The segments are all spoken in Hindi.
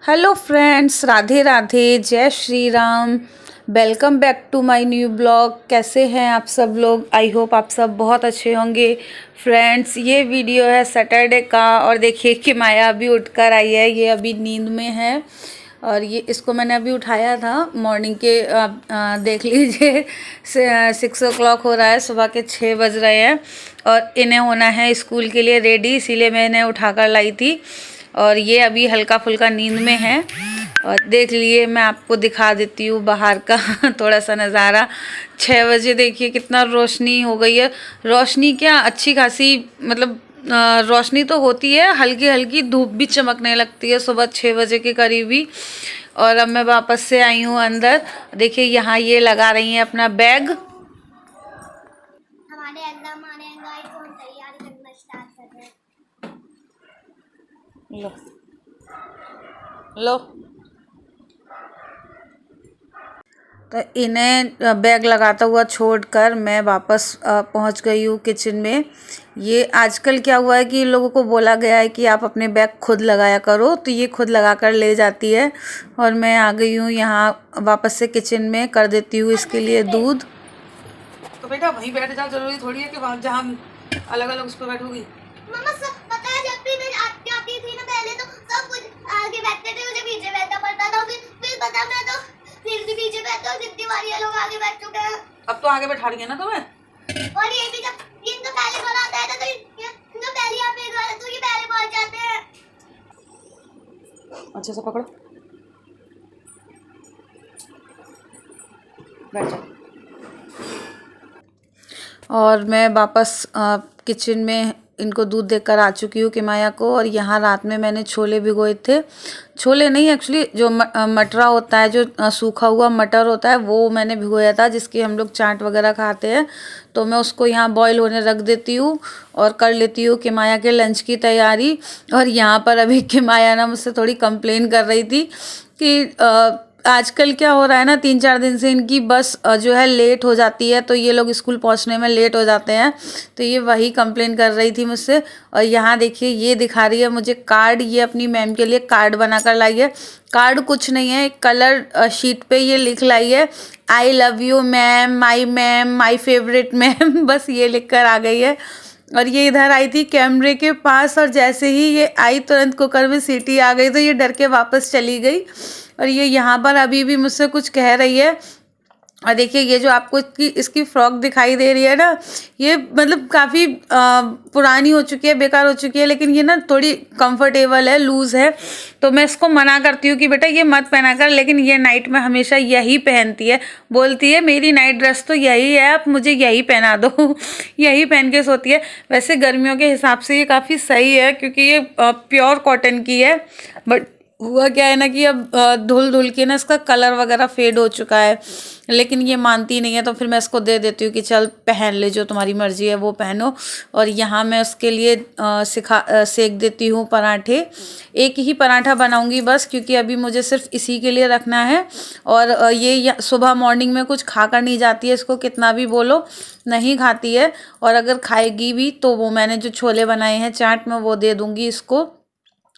हेलो फ्रेंड्स, राधे राधे, जय Shri Ram. Welcome back to my new blog. कैसे हैं आप सब लोग? आई होप आप सब बहुत अच्छे होंगे। फ्रेंड्स, ये वीडियो है सैटरडे का और देखिए कि माया अभी उठकर आई है। ये अभी नींद में है और ये इसको मैंने अभी उठाया था मॉर्निंग के देख लीजिए 6 o'clock हो रहा है, सुबह के 6 बज रहे हैं और इन्हें होना है स्कूल के लिए रेडी, इसीलिए मैं इन्हें उठाकर लाई थी। और ये अभी हल्का फुल्का नींद में है और देख लिए मैं आपको दिखा देती हूँ बाहर का थोड़ा सा नज़ारा। 6 बजे देखिए कितना रोशनी हो गई है। रोशनी क्या, अच्छी खासी मतलब रोशनी तो होती है, हल्की हल्की धूप भी चमकने लगती है सुबह 6 बजे के करीब ही। और अब मैं वापस से आई हूँ अंदर। देखिए यहाँ ये लगा रही हैं अपना बैग। हमारे एग्जाम आने हैं गाइस, तो हम तैयारी करना स्टार्ट कर रहे हैं। लो लो, तो इन्हें बैग लगाता हुआ छोड़कर मैं वापस पहुंच गई हूँ किचन में। ये आजकल क्या हुआ है कि लोगों को बोला गया है कि आप अपने बैग खुद लगाया करो, तो ये खुद लगाकर ले जाती है। और मैं आ गई हूँ यहाँ वापस से किचन में, कर देती हूँ इसके लिए दूध। तो बेटा वहीं बैठ जाओ, जरूरी थोड़ी है कि वहाँ जहाँ अलग अलग उस पर बैठोगी। मम्मा सब पता है, जब भी मैं आती थी ना पहले तो सब कुछ आगे बैठते थे, मुझे पीछे बैठना पड़ता था। फिर पता मैं तो फिर भी पीछे बैठता हूँ, जितनी बार ये लोग आगे बैठ चुके हैं। अब तो आगे बैठा रही है ना तुम्हें। और ये भी जब इनको पहले कौन आता है तो इनको पहले यहाँ पे गए तो ये पहले पहुंच जाते हैं। अच्छे से पकड़ो, बैठ जाओ। और मैं वापस किचन में इनको दूध देकर आ चुकी हूँ किमाया को। और यहाँ रात में मैंने छोले भिगोए थे, छोले नहीं एक्चुअली जो मटरा होता है, जो सूखा हुआ मटर होता है, वो मैंने भिगोया था, जिसकी हम लोग चाट वगैरह खाते हैं। तो मैं उसको यहाँ बॉईल होने रख देती हूँ और कर लेती हूँ किमाया के लंच की तैयारी। और यहाँ पर अभी किमाया ना मुझसे थोड़ी कंप्लेन कर रही थी कि आजकल क्या हो रहा है ना, 3-4 दिन से इनकी बस जो है लेट हो जाती है, तो ये लोग स्कूल पहुंचने में लेट हो जाते हैं। तो ये वही कंप्लेन कर रही थी मुझसे। और यहाँ देखिए ये दिखा रही है मुझे कार्ड, ये अपनी मैम के लिए कार्ड बना कर लाई है। कार्ड कुछ नहीं है, एक कलर शीट पे ये लिख लाई है, I love you ma'am, my favourite ma'am बस ये लिख कर आ गई है। और ये इधर आई थी कैमरे के पास और जैसे ही ये आई तुरंत कुकर में सीटी आ गई, तो ये डर के वापस चली गई। और ये यहाँ पर अभी भी मुझसे कुछ कह रही है। और देखिए ये जो आपको इसकी फ्रॉक दिखाई दे रही है ना, ये मतलब काफ़ी पुरानी हो चुकी है, बेकार हो चुकी है, लेकिन ये ना थोड़ी कंफर्टेबल है, लूज़ है। तो मैं इसको मना करती हूँ कि बेटा ये मत पहना कर, लेकिन ये नाइट में हमेशा यही पहनती है। बोलती है मेरी नाइट ड्रेस तो यही है, आप मुझे यही पहना दो यही पहन के सोती है। वैसे गर्मियों के हिसाब से ये काफ़ी सही है क्योंकि ये प्योर कॉटन की है। बट हुआ क्या है ना कि अब धुल धुल के ना इसका कलर वगैरह फेड हो चुका है, लेकिन ये मानती नहीं है। तो फिर मैं इसको दे देती हूँ कि चल पहन ले, जो तुम्हारी मर्जी है वो पहनो। और यहाँ मैं उसके लिए सेक देती हूँ पराठे। एक ही पराठा बनाऊँगी बस, क्योंकि अभी मुझे सिर्फ इसी के लिए रखना है। और ये सुबह मॉर्निंग में कुछ खाकर नहीं जाती है, इसको कितना भी बोलो नहीं खाती है। और अगर खाएगी भी तो वो मैंने जो छोले बनाए हैं चाट में वो दे दूँगी इसको,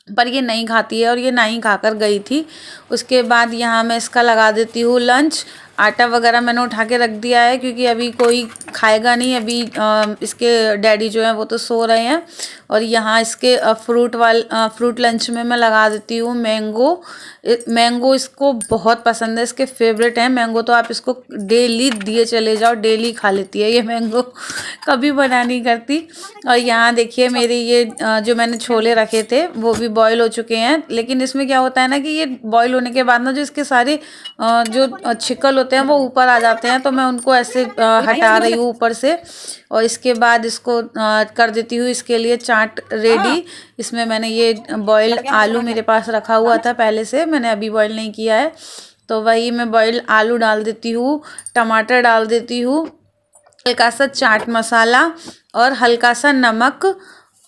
पर ये नहीं खाती है और ये ना ही खाकर गई थी। उसके बाद यहाँ मैं इसका लगा देती हूँ लंच। आटा वगैरह मैंने उठा के रख दिया है क्योंकि अभी कोई खाएगा नहीं। अभी इसके डैडी जो हैं वो तो सो रहे हैं। और यहाँ इसके फ्रूट लंच में मैं लगा देती हूँ मैंगो। मैंगो इसको बहुत पसंद है, इसके फेवरेट हैं मैंगो। तो आप इसको डेली दिए चले जाओ, डेली खा लेती है ये मैंगो कभी मना नहीं करती। और यहाँ देखिए मेरे ये जो मैंने छोले रखे थे वो भी बॉईल हो चुके हैं। लेकिन इसमें क्या होता है ना कि ये बॉईल होने के बाद ना जो इसके सारे जो छिकल होते हैं वो ऊपर आ जाते हैं, तो मैं उनको ऐसे हटा रही हूँ ऊपर से। और इसके बाद इसको कर देती हूँ इसके लिए चाट रेडी। इसमें मैंने ये बॉइल्ड आलू मेरे पास रखा हुआ था पहले से, मैंने अभी बॉईल नहीं किया है, तो वही मैं बॉइल्ड आलू डाल देती हूँ, टमाटर डाल देती हूँ, एक आसा चाट मसाला और हल्का सा नमक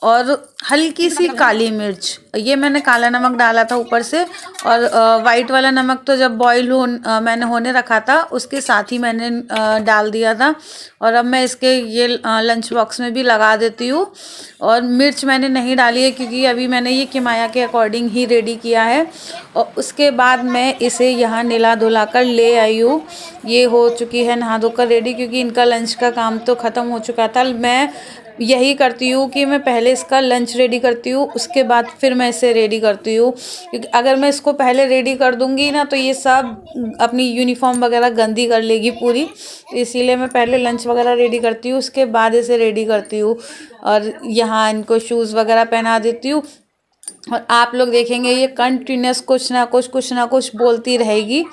और हल्की सी काली मिर्च, ये मैंने काला नमक डाला था ऊपर से, और वाइट वाला नमक तो जब मैंने होने रखा था उसके साथ ही मैंने डाल दिया था। और अब मैं इसके ये लंच बॉक्स में भी लगा देती हूँ। और मिर्च मैंने नहीं डाली है क्योंकि अभी मैंने ये किमाया के अकॉर्डिंग ही रेडी किया है। और उसके बाद मैं इसे यहाँ नहला धुला कर ले आई हूँ। ये हो चुकी है नहा धोकर रेडी, क्योंकि इनका लंच का काम तो ख़त्म हो चुका था। मैं यही करती हूँ कि मैं पहले इसका लंच रेडी करती हूँ, उसके बाद फिर मैं इसे रेडी करती हूँ, क्योंकि अगर मैं इसको पहले रेडी कर दूँगी ना तो ये सब अपनी यूनिफॉर्म वगैरह गंदी कर लेगी पूरी। तो इसीलिए मैं पहले लंच वगैरह रेडी करती हूँ, उसके बाद इसे रेडी करती हूँ। और यहाँ इनको शूज़ वगैरह पहना देती हूँ। और आप लोग देखेंगे ये कंटिन्यूस कुछ ना कुछ बोलती रहेगी।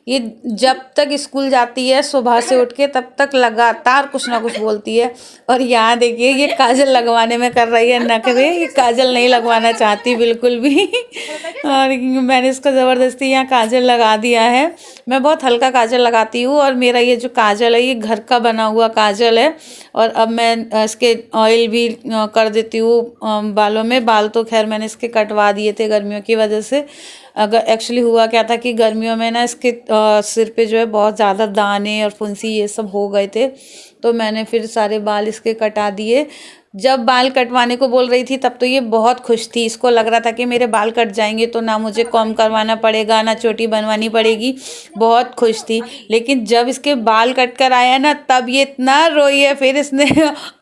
ये जब तक स्कूल जाती है सुबह से उठ के तब तक लगातार कुछ ना कुछ बोलती है। और यहाँ देखिए ये काजल लगवाने में कर रही है नखरे, ये काजल नहीं लगवाना चाहती बिल्कुल भी। और मैंने इसको ज़बरदस्ती यहाँ काजल लगा दिया है। मैं बहुत हल्का काजल लगाती हूँ, और मेरा ये जो काजल है ये घर का बना हुआ काजल है। और अब मैं इसके ऑयल भी कर देती हूँ बालों में। बाल तो खैर मैंने इसके कटवा दिए थे गर्मियों की वजह से। अगर एक्चुअली हुआ क्या था कि गर्मियों में ना इसके सिर पे जो है बहुत ज़्यादा दाने और फुंसी ये सब हो गए थे, तो मैंने फिर सारे बाल इसके कटा दिए। जब बाल कटवाने को बोल रही थी तब तो ये बहुत खुश थी। इसको लग रहा था कि मेरे बाल कट जाएंगे तो ना मुझे कॉम करवाना पड़ेगा ना चोटी बनवानी पड़ेगी, बहुत खुश थी। लेकिन जब इसके बाल कट कर आया ना तब ये इतना रोई है। फिर इसने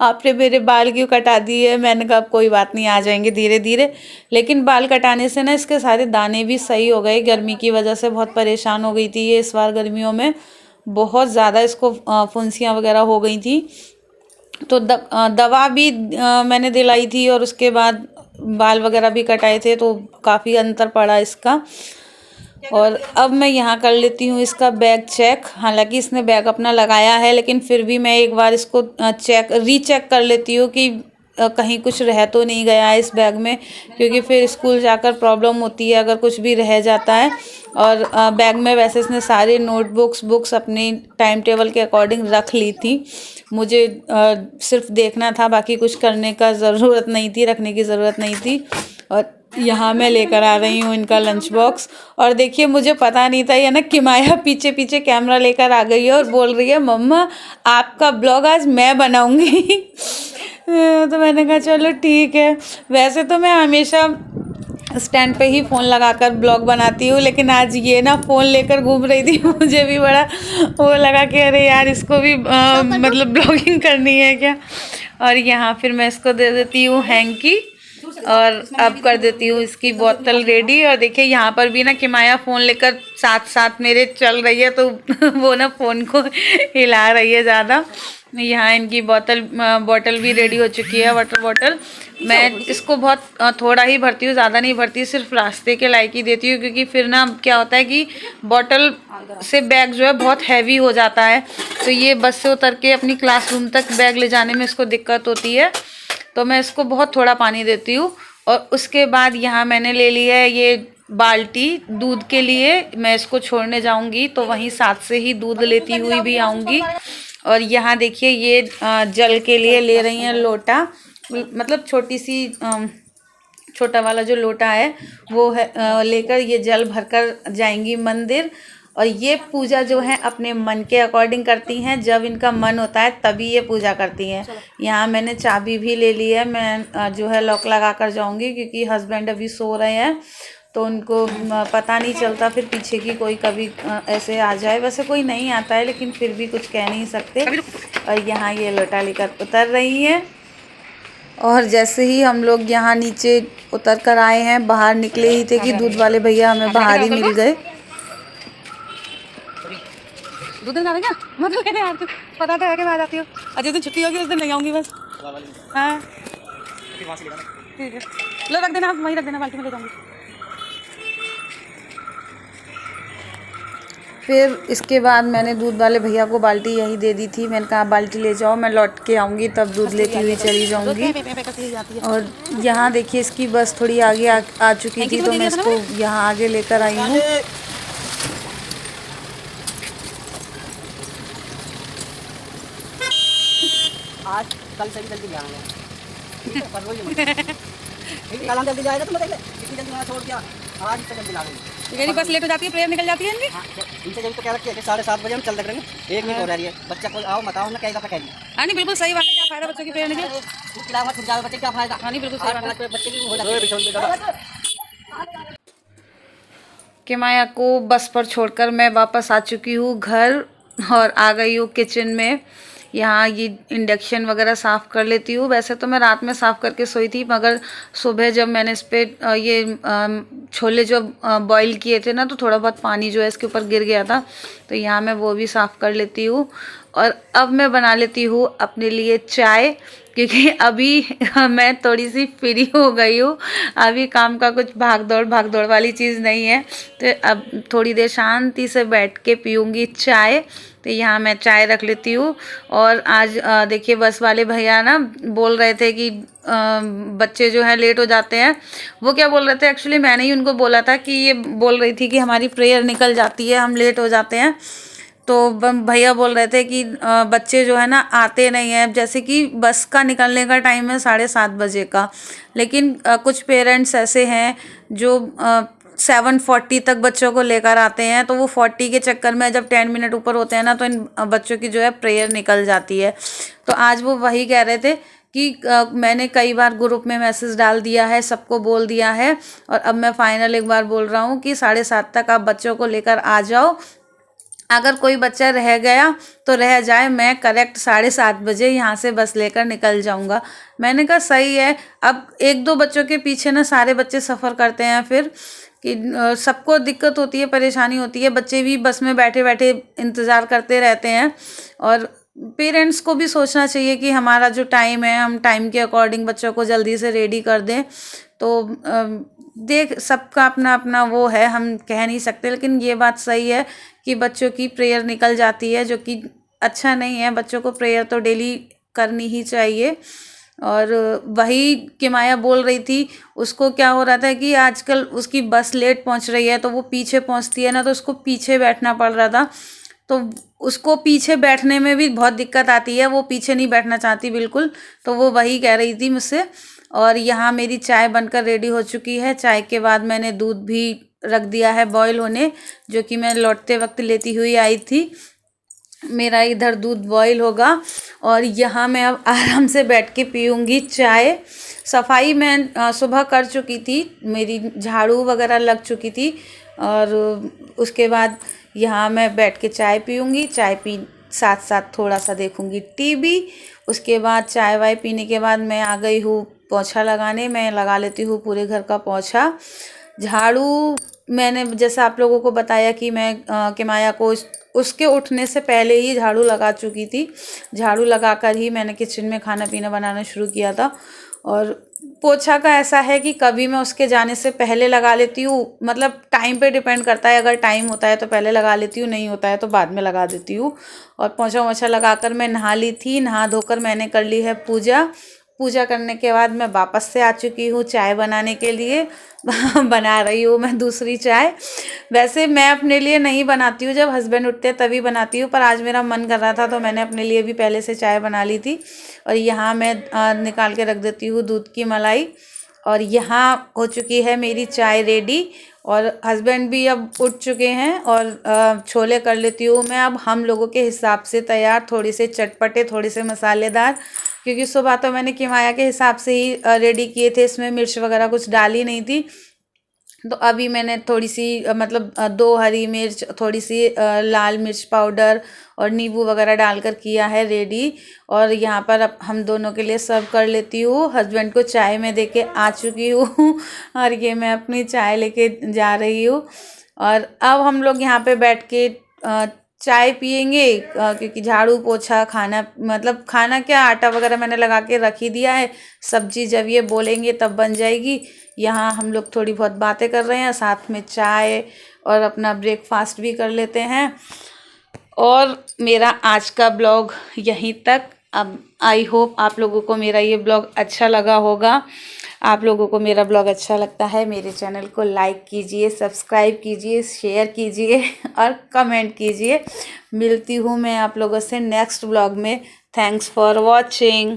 आपने मेरे बाल क्यों कटा दिए? मैंने कहा कोई बात नहीं, आ जाएंगे धीरे धीरे। लेकिन बाल कटाने से ना इसके सारे दाने भी सही हो गए। गर्मी की वजह से बहुत परेशान हो गई थी ये इस बार गर्मियों में, बहुत ज़्यादा इसको फुंसियाँ वगैरह हो गई थी। तो दवा भी मैंने दिलाई थी, और उसके बाद बाल वगैरह भी कटाए थे, तो काफ़ी अंतर पड़ा इसका। और अब मैं यहाँ कर लेती हूँ इसका बैग चेक। हालांकि इसने बैग अपना लगाया है, लेकिन फिर भी मैं एक बार इसको रीचेक कर लेती हूँ कि कहीं कुछ रह तो नहीं गया है इस बैग में, क्योंकि फिर स्कूल जाकर प्रॉब्लम होती है अगर कुछ भी रह जाता है। और बैग में वैसे इसने सारे बुक्स अपनी टाइम टेबल के अकॉर्डिंग रख ली थी। मुझे सिर्फ देखना था, बाकी कुछ करने का ज़रूरत नहीं थी, रखने की ज़रूरत नहीं थी। और यहाँ मैं लेकर आ रही हूँ इनका लंच बॉक्स। और देखिए मुझे पता नहीं था, ये ना किमाया पीछे पीछे कैमरा लेकर आ गई है और बोल रही है मम्मा आपका ब्लॉग आज मैं बनाऊँगी। तो मैंने कहा चलो ठीक है। वैसे तो मैं हमेशा स्टैंड पे ही फ़ोन लगाकर ब्लॉग बनाती हूँ, लेकिन आज ये ना फ़ोन लेकर घूम रही थी। मुझे भी बड़ा वो लगा कि अरे यार इसको भी मतलब ब्लॉगिंग करनी है क्या। और यहाँ फिर मैं इसको दे देती हूँ हैंकी, और अब कर देती हूँ इसकी बोतल रेडी। और देखिए यहाँ पर भी ना किमाया फ़ोन लेकर साथ साथ मेरे चल रही है, तो वो ना फ़ोन को हिला रही है ज़्यादा। यहाँ इनकी बॉटल भी रेडी हो चुकी है, वाटर बॉटल। मैं इसको बहुत थोड़ा ही भरती हूँ, ज़्यादा नहीं भरती, सिर्फ रास्ते के लायक ही देती हूँ, क्योंकि फिर ना क्या होता है कि बॉटल से बैग जो है बहुत हैवी हो जाता है। तो ये बस से उतर के अपनी क्लासरूम तक बैग ले जाने में इसको दिक्कत होती है, तो मैं इसको बहुत थोड़ा पानी देती हूँ। और उसके बाद यहाँ मैंने ले लिया है ये बाल्टी दूध के लिए। मैं इसको छोड़ने जाऊँगी तो वहीं साथ से ही दूध लेती हुई भी आऊँगी। और यहाँ देखिए ये जल के लिए ले रही हैं लोटा, मतलब छोटा वाला जो लोटा है वो है, लेकर ये जल भरकर जाएंगी मंदिर। और ये पूजा जो है अपने मन के अकॉर्डिंग करती हैं, जब इनका मन होता है तभी ये पूजा करती हैं। यहाँ मैंने चाबी भी ले ली है, मैं जो है लॉक लगा कर जाऊँगी, क्योंकि हस्बैंड अभी सो रहे हैं तो उनको पता नहीं चलता फिर पीछे की कोई कभी ऐसे आ जाए। वैसे कोई नहीं आता है, लेकिन फिर भी कुछ कह नहीं सकते। और यहाँ ये लोटा लेकर उतर रही हैं। और जैसे ही हम लोग यहाँ नीचे उतर कर आए हैं, बाहर निकले ही थे कि दूध वाले भैया हमें बाहर ही मिल गए। दूध देना क्या मतलब कहने यार, तू पता तो है कि मैं आ जाती हूँ, और जिस दिन छुट्टी होगी उस दिन नहीं आऊँगी बस। हाँ ठीक है, लो रख देना, आप वहीं रख देना, बाल्टी में ले जाऊँगी। फिर इसके बाद मैंने दूध वाले भैया को बाल्टी यही दे दी थी। मैंने कहा बाल्टी ले जाओ, मैं लौट के आऊँगी तब दूध लेती हुई चली जाऊँगी। और यहाँ देखिए इसकी बस थोड़ी आगे आ चुकी थी, तो मैं इसको यहाँ आगे लेकर आई हूँ। आज कल से जल्दी जाएंगे। कल हम जल्दी जाएगा तो मैं इतनी जल्दी वहाँ छोड़ दिया, आज से जल्दी ला रही मेरी बस लेट हो जाती है, प्रेयर निकल जाती है इनकी। हाँ, इनसे जल्दी तो क्या रखी है कि 7:30 बजे हम चल रहे हैं, 1 मिनट हो रही है, बच्चा को आओ मत आओ ना कहेगा तो कहेगी। हाँ नहीं बिल्कुल सही बात है, क्या फायदा बच्चों की प्रेयर निकले। मत जाओ बच्चे क्या फायदा। हाँ नहीं बिल्कुल सही बात है। बच्चे की हो जाती है। किमाया को बस पर छोड़कर मैं वापस आ चुकी हूँ घर और आ गई हूँ किचन में। यहाँ ये इंडक्शन वगैरह साफ़ कर लेती हूँ। वैसे तो मैं रात में साफ़ करके सोई थी, मगर सुबह जब मैंने इस पर ये छोले जो बॉईल किए थे ना, तो थोड़ा बहुत पानी जो है इसके ऊपर गिर गया था, तो यहाँ मैं वो भी साफ़ कर लेती हूँ। और अब मैं बना लेती हूँ अपने लिए चाय, क्योंकि अभी मैं थोड़ी सी फ्री हो गई हूँ। अभी काम का कुछ भाग दौड़ वाली चीज़ नहीं है, तो अब थोड़ी देर शांति से बैठ के पीऊँगी चाय। तो यहाँ मैं चाय रख लेती हूँ। और आज देखिए बस वाले भैया ना बोल रहे थे कि बच्चे जो है लेट हो जाते हैं। वो क्या बोल रहे थे, एक्चुअली मैंने ही उनको बोला था कि ये बोल रही थी कि हमारी प्रेयर निकल जाती है, हम लेट हो जाते हैं। तो भैया बोल रहे थे कि बच्चे जो है ना आते नहीं हैं, जैसे कि बस का निकलने का टाइम है 7:30 बजे का, लेकिन कुछ पेरेंट्स ऐसे हैं जो 7:40 तक बच्चों को लेकर आते हैं, तो वो 40 के चक्कर में जब 10 मिनट ऊपर होते हैं ना, तो इन बच्चों की जो है प्रेयर निकल जाती है। तो आज वो वही कह रहे थे कि मैंने कई बार ग्रुप में मैसेज डाल दिया है, सबको बोल दिया है, और अब मैं फाइनल एक बार बोल रहा हूँ कि 7:30 तक आप बच्चों को लेकर आ जाओ। अगर कोई बच्चा रह गया तो रह जाए, मैं करेक्ट 7:30 बजे यहाँ से बस लेकर निकल जाऊँगा। मैंने कहा सही है। अब 1-2 बच्चों के पीछे ना सारे बच्चे सफ़र करते हैं, फिर कि सबको दिक्कत होती है, परेशानी होती है। बच्चे भी बस में बैठे बैठे इंतज़ार करते रहते हैं, और पेरेंट्स को भी सोचना चाहिए कि हमारा जो टाइम है, हम टाइम के अकॉर्डिंग बच्चों को जल्दी से रेडी कर दें। तो देख सबका अपना अपना वो है, हम कह नहीं सकते, लेकिन ये बात सही है कि बच्चों की प्रेयर निकल जाती है, जो कि अच्छा नहीं है। बच्चों को प्रेयर तो डेली करनी ही चाहिए। और वही किमाया बोल रही थी, उसको क्या हो रहा था कि आजकल उसकी बस लेट पहुंच रही है, तो वो पीछे पहुंचती है ना, तो उसको पीछे बैठना पड़ रहा था। तो उसको पीछे बैठने में भी बहुत दिक्कत आती है, वो पीछे नहीं बैठना चाहती बिल्कुल। तो वो वही कह रही थी मुझसे। और यहाँ मेरी चाय बनकर रेडी हो चुकी है। चाय के बाद मैंने दूध भी रख दिया है बॉईल होने, जो कि मैं लौटते वक्त लेती हुई आई थी। मेरा इधर दूध बॉईल होगा और यहाँ मैं अब आराम से बैठ के पीऊँगी चाय। सफाई मैं सुबह कर चुकी थी, मेरी झाड़ू वगैरह लग चुकी थी, और उसके बाद यहाँ मैं बैठ के चाय पीऊँगी। चाय पी साथ साथ थोड़ा सा देखूँगी टीवी। उसके बाद चाय वाय पीने के बाद मैं आ गई हूँ पोछा लगाने। मैं लगा लेती हूँ पूरे घर का पोछा। झाड़ू मैंने जैसा आप लोगों को बताया कि मैं किमाया को उसके उठने से पहले ही झाड़ू लगा चुकी थी। झाड़ू लगाकर ही मैंने किचन में खाना पीना बनाना शुरू किया था। और पोछा का ऐसा है कि कभी मैं उसके जाने से पहले लगा लेती हूँ, मतलब टाइम पे डिपेंड करता है। अगर टाइम होता है तो पहले लगा लेती हूँ, नहीं होता है तो बाद में लगा देती हूँ। और पोछा वोछा लगाकर मैं नहा ली थी। नहा धोकर मैंने कर ली है पूजा। पूजा करने के बाद मैं वापस से आ चुकी हूँ चाय बनाने के लिए। बना रही हूँ मैं दूसरी चाय। वैसे मैं अपने लिए नहीं बनाती हूँ, जब हस्बैंड उठते हैं तभी बनाती हूँ, पर आज मेरा मन कर रहा था तो मैंने अपने लिए भी पहले से चाय बना ली थी। और यहाँ मैं निकाल के रख देती हूँ दूध की मलाई। और यहाँ हो चुकी है मेरी चाय रेडी। और हस्बैंड भी अब उठ चुके हैं, और छोले कर लेती हूँ मैं अब हम लोगों के हिसाब से तैयार, थोड़े से चटपटे, थोड़े से मसालेदार, क्योंकि सुबह तो मैंने किमाया के हिसाब से ही रेडी किए थे, इसमें मिर्च वगैरह कुछ डाली नहीं थी। तो अभी मैंने थोड़ी सी मतलब 2 हरी मिर्च, थोड़ी सी लाल मिर्च पाउडर और नींबू वगैरह डालकर किया है रेडी। और यहाँ पर अब हम दोनों के लिए सर्व कर लेती हूँ। हस्बैंड को चाय में देके आ चुकी हूँ और ये मैं अपनी चाय लेके जा रही हूँ। और अब हम लोग यहाँ पे बैठ के चाय पियेंगे, क्योंकि झाड़ू पोछा खाना, मतलब खाना क्या, आटा वगैरह मैंने लगा के रख ही दिया है। सब्जी जब ये बोलेंगे तब बन जाएगी। यहाँ हम लोग थोड़ी बहुत बातें कर रहे हैं, साथ में चाय और अपना ब्रेकफास्ट भी कर लेते हैं। और मेरा आज का ब्लॉग यहीं तक। अब आई होप आप लोगों को मेरा ये ब्लॉग अच्छा लगा होगा। आप लोगों को मेरा ब्लॉग अच्छा लगता है, मेरे चैनल को लाइक कीजिए, सब्सक्राइब कीजिए, शेयर कीजिए और कमेंट कीजिए। मिलती हूँ मैं आप लोगों से नेक्स्ट ब्लॉग में। Thanks for watching.